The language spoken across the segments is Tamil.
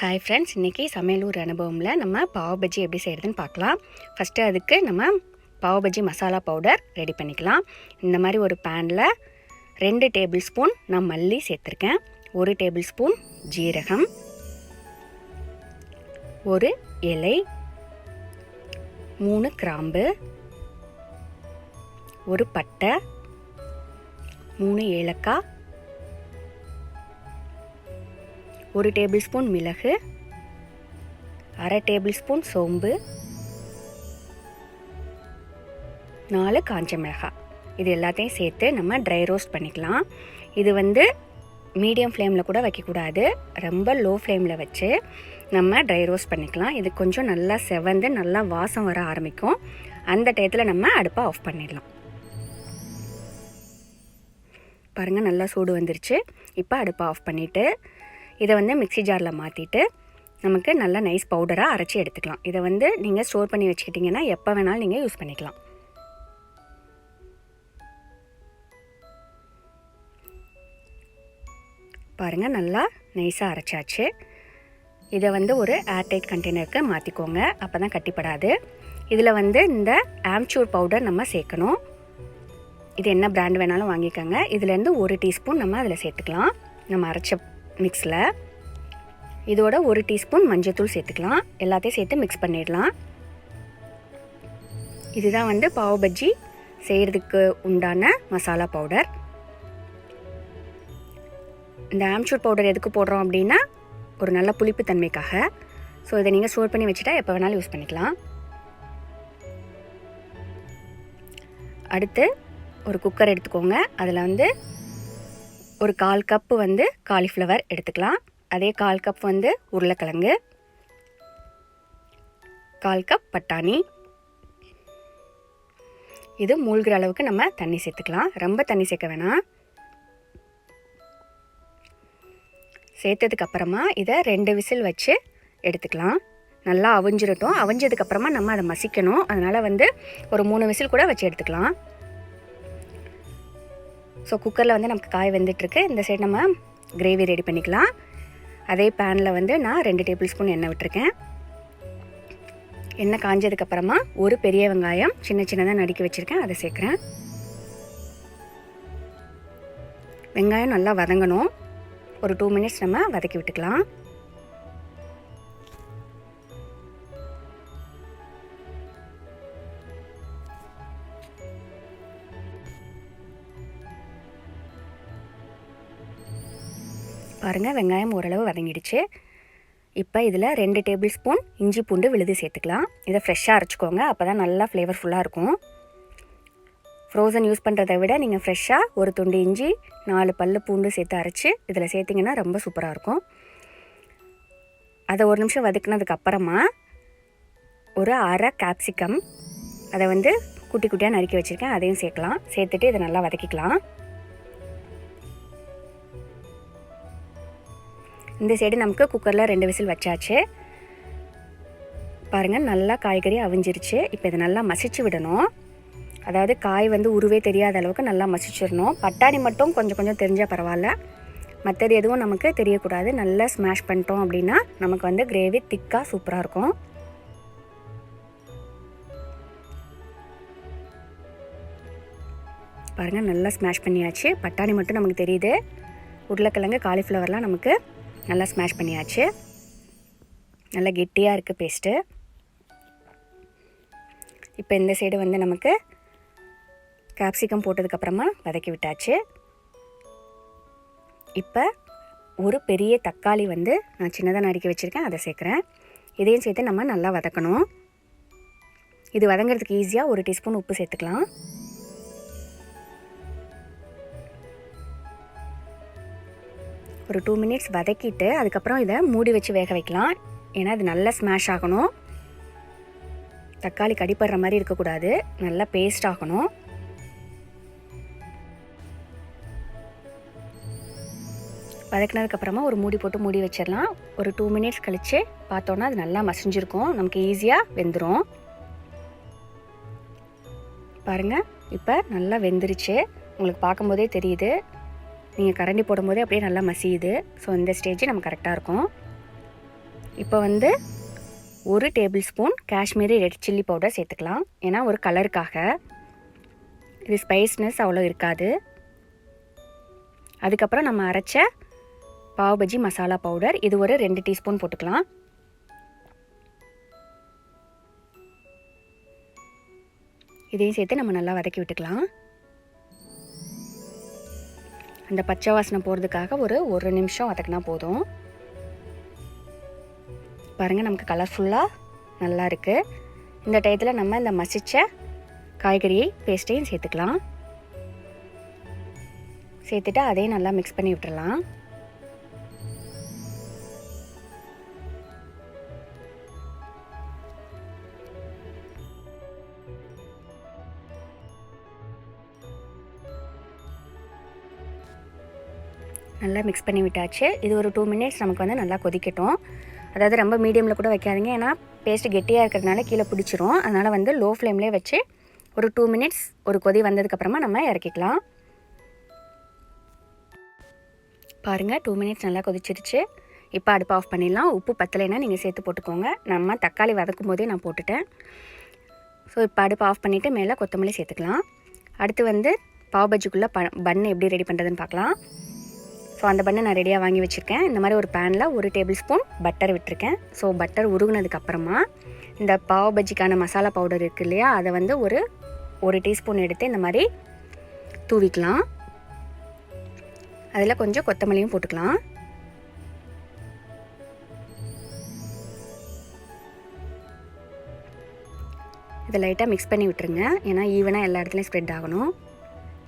ஹாய் ஃப்ரெண்ட்ஸ், இன்றைக்கி சமையலூர் அனுபவமில் நம்ம பாவ் பஜ்ஜி எப்படி செய்கிறதுன்னு பார்க்கலாம். ஃபஸ்ட்டு அதுக்கு நம்ம பாவ் பஜ்ஜி மசாலா பவுடர் ரெடி பண்ணிக்கலாம். இந்த மாதிரி ஒரு பேனில் 2 டேபிள் ஸ்பூன் நான் மல்லி சேர்த்துருக்கேன், 1 டேபிள் ஸ்பூன் ஜீரகம், 1 இலை, 3 கிராம்பு, 1 பட்டை, 3 ஏலக்காய், 1 டேபிள் ஸ்பூன் மிளகு, 1/2 டேபிள் ஸ்பூன் சோம்பு, 4 காஞ்ச மிளகாய். இது எல்லாத்தையும் சேர்த்து நம்ம ட்ரை ரோஸ்ட் பண்ணிக்கலாம். இது மீடியம் ஃப்ளேமில் கூட வைக்கக்கூடாது, ரொம்ப லோ ஃப்ளேமில் வச்சு நம்ம ட்ரை ரோஸ்ட் பண்ணிக்கலாம். இது கொஞ்சம் நல்லா செவந்து நல்லா வாசம் வர ஆரம்பிக்கும். அந்த டயத்தில் நம்ம அடுப்பை ஆஃப் பண்ணிடலாம். பாருங்கள், நல்லா சூடு வந்துருச்சு. இப்போ அடுப்பை ஆஃப் பண்ணிவிட்டு இதை மிக்ஸி ஜாரில் மாற்றிட்டு நமக்கு நல்லா நைஸ் பவுடராக அரைச்சி எடுத்துக்கலாம். இதை நீங்கள் ஸ்டோர் பண்ணி வச்சுக்கிட்டிங்கன்னா எப்போ வேணாலும் நீங்கள் யூஸ் பண்ணிக்கலாம். பாருங்கள், நல்லா நைஸாக அரைச்சாச்சு. இதை ஒரு ஏர்டைட் கண்டெய்னருக்கு மாற்றிக்கோங்க, அப்போ தான் கட்டிப்படாது. இதில் இந்த ஆம்ச்சூர் பவுடர் நம்ம சேர்க்கணும். இது என்ன பிராண்ட் வேணாலும் வாங்கிக்கோங்க. இதுலேருந்து 1 டீஸ்பூன் நம்ம அதில் சேர்த்துக்கலாம். நம்ம அரைச்ச மிக்ஸில் இதோட 1 டீஸ்பூன் மஞ்சத்தூள் சேர்த்துக்கலாம். எல்லாத்தையும் சேர்த்து மிக்ஸ் பண்ணிடலாம். இதுதான் பாவ் பஜ்ஜி செய்கிறதுக்கு உண்டான மசாலா பவுடர். இந்த ஆம்ச்சூர் பவுடர் எதுக்கு போடுறோம் அப்படின்னா ஒரு நல்ல புளிப்பு தன்மைக்காக. ஸோ இதை நீங்கள் ஸ்டோர் பண்ணி வச்சுட்டா எப்போ வேணாலும் யூஸ் பண்ணிக்கலாம். அடுத்து ஒரு குக்கர் எடுத்துக்கோங்க. அதில் ஒரு 1/4 கப்பு காலிஃப்ளவர் எடுத்துக்கலாம். அதே 1/4 கப் உருளைக்கிழங்கு, 1/4 கப் பட்டாணி. இது மூழ்கிற அளவுக்கு நம்ம தண்ணி சேர்த்துக்கலாம். ரொம்ப தண்ணி சேர்க்க வேணாம். சேர்த்ததுக்கு அப்புறமா இதை 2 விசில் வச்சு எடுத்துக்கலாம். நல்லா அவிஞ்சிரட்டும். அவிஞ்சதுக்கப்புறமா நம்ம அதை மசிக்கணும். அதனால் ஒரு 3 விசில் கூட வச்சு எடுத்துக்கலாம். ஸோ குக்கரில் நமக்கு காய் வெந்துட்டுருக்கு. இந்த சைடு நம்ம கிரேவி ரெடி பண்ணிக்கலாம். அதே பேனில் நான் 2 டேபிள் ஸ்பூன் எண்ணெய் விட்டுருக்கேன். எண்ணெய் காஞ்சதுக்கப்புறமா ஒரு பெரிய வெங்காயம் சின்னதாக நறுக்கி வச்சுருக்கேன், அதை சேர்க்குறேன். வெங்காயம் நல்லா வதங்கணும். ஒரு 2 மினிட்ஸ் நம்ம வதக்கி விட்டுக்கலாம். பாருங்கள், வெங்காயம் ஓரளவு வதங்கிடுச்சு. இப்போ இதில் 2 டேபிள் ஸ்பூன் இஞ்சி பூண்டு விழுது சேர்த்துக்கலாம். இதை ஃப்ரெஷ்ஷாக அரைச்சிக்கோங்க, அப்போ தான் நல்லா ஃப்ளேவர்ஃபுல்லாக இருக்கும். ஃப்ரோசன் யூஸ் பண்ணுறதை விட நீங்கள் ஃப்ரெஷ்ஷாக ஒரு துண்டு இஞ்சி 4 பல்லு பூண்டு சேர்த்து அரைச்சி இதில் சேர்த்திங்கன்னா ரொம்ப சூப்பராக இருக்கும். அதை 1 நிமிஷம் வதக்குனதுக்கப்புறமா ஒரு 1/2 கேப்சிகம் அதை குட்டி குட்டியாக நறுக்கி வச்சுருக்கேன், அதையும் சேர்க்கலாம். சேர்த்துட்டு இதை நல்லா வதக்கிக்கலாம். இந்த சைடு நமக்கு குக்கரில் 2 விசில் வச்சாச்சு. பாருங்கள், நல்லா காய்கறி அவிஞ்சிருச்சு. இப்போ இதை நல்லா மசிச்சு விடணும். அதாவது காய் உருவே தெரியாத அளவுக்கு நல்லா மசிச்சிடணும். பட்டாணி மட்டும் கொஞ்சம் தெரிஞ்சால் பரவாயில்ல, மற்றது எதுவும் நமக்கு தெரியக்கூடாது. நல்லா ஸ்மாஷ் பண்ணிட்டோம் அப்படின்னா நமக்கு கிரேவி திக்காக சூப்பராக இருக்கும். பாருங்கள், நல்லா ஸ்மாஷ் பண்ணியாச்சு. பட்டாணி மட்டும் நமக்கு தெரியுது. உருளைக்கிழங்கு காலிஃப்ளவர்லாம் நமக்கு நல்லா ஸ்மாஷ் பண்ணியாச்சு. நல்லா கெட்டியாக இருக்குது பேஸ்ட்டு. இப்போ இந்த சைடு நமக்கு கேப்சிகம் போட்டதுக்கப்புறமா வதக்கி விட்டாச்சு. இப்போ ஒரு பெரிய தக்காளி நான் சின்னதாக நறுக்கி வச்சுருக்கேன், அதை சேர்க்குறேன். இதையும் சேர்த்து நம்ம நல்லா வதக்கணும். இது வதங்கிறதுக்கு ஈஸியாக 1 டீஸ்பூன் உப்பு சேர்த்துக்கலாம். ஒரு 2 மினிட்ஸ் வதக்கிட்டு அதுக்கப்புறம் இதை மூடி வச்சு வேக வைக்கலாம். ஏன்னா இது நல்லா ஸ்மாஷ் ஆகணும். தக்காளி கடிப்படுற மாதிரி இருக்கக்கூடாது, நல்லா பேஸ்ட் ஆகணும். வதக்கினதுக்கப்புறமா ஒரு மூடி போட்டு மூடி வச்சிடலாம். ஒரு 2 மினிட்ஸ் கழித்து பார்த்தோன்னா அது நல்லா மசிஞ்சிருக்கும், நமக்கு ஈஸியாக வெந்துடும். பாருங்கள், இப்போ நல்லா வெந்துருச்சு. உங்களுக்கு பார்க்கும்போதே தெரியுது. நீங்கள் கரண்டி போடும்போதே அப்படியே நல்லா மசியுது. ஸோ இந்த ஸ்டேஜ் நம்ம கரெக்டாக இருக்கும். இப்போ வந்து 1 table spoon Kashmiri red chilli powder சேர்த்துக்கலாம். ஏன்னா ஒரு கலருக்காக. இது ஸ்பைஸ்னஸ் அவ்வளோ இருக்காது. அதுக்கப்புறம் நம்ம அரைச்ச பாவ் பஜ்ஜி மசாலா பவுடர், இது ஒரு 2 டீஸ்பூன் போட்டுக்கலாம். இதையும் சேர்த்து நம்ம நல்லா வதக்கி விட்டுக்கலாம். அந்த பச்சை வாசனை போகிறதுக்காக ஒரு நிமிஷம் வதக்கினா போதும். பாருங்கள், நமக்கு கலர்ஃபுல்லாக நல்லா இருக்குது. இந்த டயத்தில் நம்ம இந்த மசிச்ச காய்கறி பேஸ்ட்டையும் சேர்த்துக்கலாம். சேர்த்துட்டு அதையும் நல்லா மிக்ஸ் பண்ணி விட்டுறலாம். நல்லா மிக்ஸ் பண்ணி விட்டாச்சு. இது ஒரு 2 மினிட்ஸ் நமக்கு வந்து நல்லா கொதிக்கட்டும். அதாவது ரொம்ப மீடியமில் கூட வைக்காதீங்க, ஏன்னா பேஸ்ட்டு கெட்டியாக இருக்கிறதுனால கீழே பிடிச்சிரும். அதனால் வந்து லோ ஃப்ளேம்லேயே வச்சு ஒரு 2 மினிட்ஸ் ஒரு கொதி வந்ததுக்கப்புறமா நம்ம இறக்கிக்கலாம். பாருங்கள், 2 மினிட்ஸ் நல்லா கொதிச்சிருச்சு. இப்போ அடுப்பு ஆஃப் பண்ணிடலாம். உப்பு பத்தலைன்னா நீங்கள் சேர்த்து போட்டுக்கோங்க. நம்ம தக்காளி வதக்கும் போதே நான் போட்டுட்டேன். ஸோ இப்போ அடுப்பு ஆஃப் பண்ணிவிட்டு மேலே கொத்தமல்லி சேர்த்துக்கலாம். அடுத்து வந்து பாவ் பஜ்ஜிக்குள்ளே பன் எப்படி ரெடி பண்ணுறதுன்னு பார்க்கலாம். ஸோ அந்த பண்ணை நான் ரெடியாக வாங்கி வச்சுருக்கேன். இந்த மாதிரி ஒரு பேனில் 1 டேபிள் ஸ்பூன் பட்டர் விட்டுருக்கேன். ஸோ பட்டர் உருகுனதுக்கப்புறமா இந்த பாவ் பஜ்ஜிக்கான மசாலா பவுடர் இருக்குது இல்லையா, அதை வந்து ஒரு டீஸ்பூன் எடுத்து இந்த மாதிரி தூவிக்கலாம். அதில் கொஞ்சம் கொத்தமல்லியும் போட்டுக்கலாம். இதை லைட்டாக மிக்ஸ் பண்ணி விட்டுருங்க, ஏன்னா ஈவனாக எல்லா இடத்துலையும் ஸ்ப்ரெட் ஆகணும்.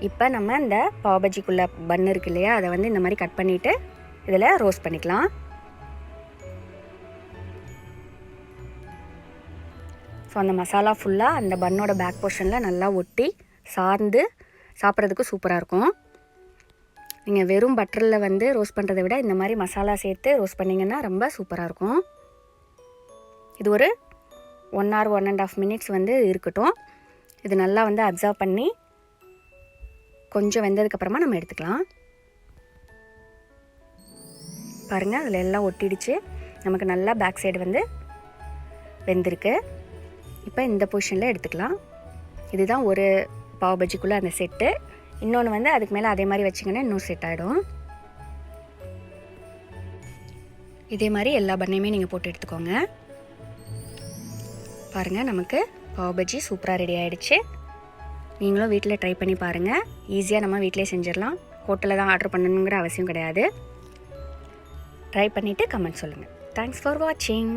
இப்போ நம்ம இந்த பாவ் பஜ்ஜிக்குள்ளே பன் இருக்கு இல்லையா, அதை வந்து இந்த மாதிரி கட் பண்ணிவிட்டு இதில் ரோஸ்ட் பண்ணிக்கலாம். ஸோ அந்த மசாலா ஃபுல்லாக அந்த பன்னோட பேக் போர்ஷனில் நல்லா ஒட்டி சார்ந்து சாப்பிட்றதுக்கு சூப்பராக இருக்கும். நீங்கள் வெறும் பட்டரில் வந்து ரோஸ்ட் பண்ணுறதை விட இந்த மாதிரி மசாலா சேர்த்து ரோஸ்ட் பண்ணிங்கன்னா ரொம்ப சூப்பராக இருக்கும். இது ஒரு 1 hour 1.5 minutes வந்து இருக்கட்டும். இது நல்லா வந்து அப்சர்வ் பண்ணி கொஞ்சம் வெந்ததுக்கப்புறமா நம்ம எடுத்துக்கலாம். பாருங்கள், அதில் எல்லாம் ஒட்டிடுச்சு. நமக்கு நல்லா பேக் சைடு வந்து வெந்திருக்கு. இப்போ இந்த பொசிஷனில் எடுத்துக்கலாம். இதுதான் ஒரு பாவ் பஜ்ஜிக்குள்ளே அந்த செட்டு. இன்னொன்று வந்து அதுக்கு மேலே அதே மாதிரி வச்சிங்கன்னா இன்னும் செட் ஆகிடும். இதே மாதிரி எல்லா பண்ணையுமே நீங்கள் போட்டு எடுத்துக்கோங்க. பாருங்கள், நமக்கு பாவ் பஜ்ஜி சூப்பராக ரெடி ஆகிடுச்சு. நீங்களும் வீட்டில் ட்ரை பண்ணி பாருங்கள். ஈஸியாக நம்ம வீட்டிலே செஞ்சிடலாம். ஹோட்டலில் தான் ஆர்டர் பண்ணணுங்கிற அவசியம் கிடையாது. ட்ரை பண்ணிவிட்டு கமெண்ட் சொல்லுங்கள். தேங்க்ஸ் ஃபார் வாட்சிங்.